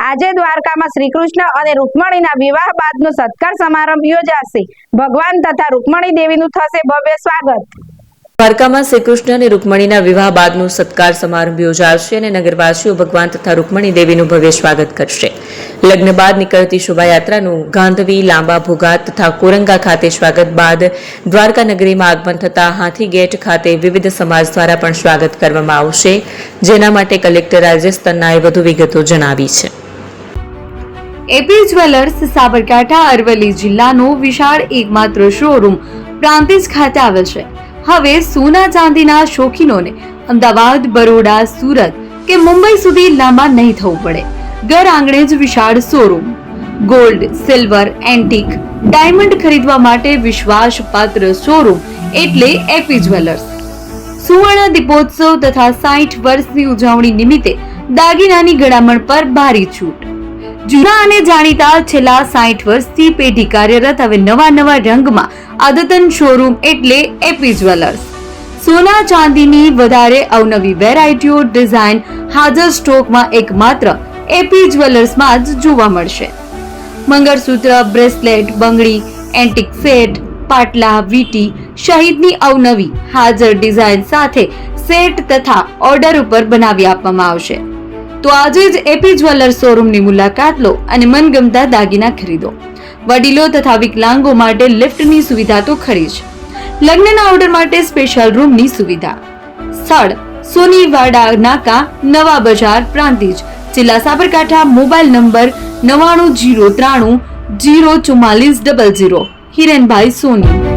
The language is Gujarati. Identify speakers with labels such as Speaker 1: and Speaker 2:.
Speaker 1: આજે દ્વારકામાં શ્રી કૃષ્ણ અને રૂકમણીના વિવાહ બાદનો સત્કાર સમારંભ યોજાશે। ભગવાન તથા રૂકમણી દેવીનું થશે ભવ્ય સ્વાગત।
Speaker 2: દ્વારકામાં શ્રી કૃષ્ણ અને રૂકમણીના વિવાહ બાદનો સત્કાર સમારંભ યોજાશે અને નગરવાસીઓ ભગવાન તથા રૂકમણી દેવીનું ભવ્ય સ્વાગત કરશે। લગ્ન બાદ નીકળતી શોભાયાત્રાનું ગાંધવી, લાંબા ભોગા તથા કોરંગા ખાતે સ્વાગત બાદ દ્વારકા નગરીમાં આગમન થતા હાથી ગેટ ખાતે વિવિધ સમાજ દ્વારા પણ સ્વાગત કરવામાં આવશે, જેના માટે કલેક્ટર રાજેશ તન્નાએ વધુ વિગતો જણાવી છે।
Speaker 3: એપી જ્વેલર્સ સાબરકાંઠા અરવલ્લી જિલ્લાનો વિશાળ એકમાત્ર શોરૂમ પ્રાંતિજ ખાતે આવેલ છે। હવે સોના ચાંદીના શોખીનોને અમદાવાદ, બરોડા, સુરત કે મુંબઈ સુધી લાંબા નહીં થવું પડે। ઘર આંગણે જ વિશાળ showroom. Gold, silver, antique, diamond ખરીદવા માટે વિશ્વાસપાત્ર શોરૂમ એટલે એપી જ્વેલર્સ। સુવર્ણ દીપોત્સવ તથા 60 વર્ષની ઉજવણી નિમિત્તે દાગીનાની ગળામણ પર ભારી છૂટ। જૂના અને જાણીતા છેલ્લા 60 વર્ષથી પેઢી કાર્યરત હવે નવા રંગમાં અદ્યતન શોરૂમ એટલે એપી જ્વેલર્સ। સોના ચાંદીની વધારે અવનવી વેરાયટીઓ, ડિઝાઇન હાજર સ્ટોકમાં એકમાત્ર એપી જ્વેલર્સમાં જ જોવા મળશે। મંગળસૂત્ર, બ્રેસલેટ, બંગડી, એન્ટિક સેટ, પાટલા, વીટી સહિતની અવનવી હાજર ડિઝાઇન સાથે સેટ તથા ઓર્ડર ઉપર બનાવી આપવામાં આવશે। તો આજે જ એપી જ્વેલર્સ શોરૂમની મુલાકાત લો અને મનગમતા દાગીના ખરીદો। વડીલો તથા વિકલાંગો માટે લિફ્ટની સુવિધા તો ખરી જ। લગ્નના ઓર્ડર માટે સ્પેશિયલ રૂમની સુવિધા। સ્થળ સોનીવાડા નાકા, નવા બજાર, પ્રાંતિજ, જિલ્લા સાબરકાંઠા। Mobile number 9903 04400। હિરેનભાઈ સોની।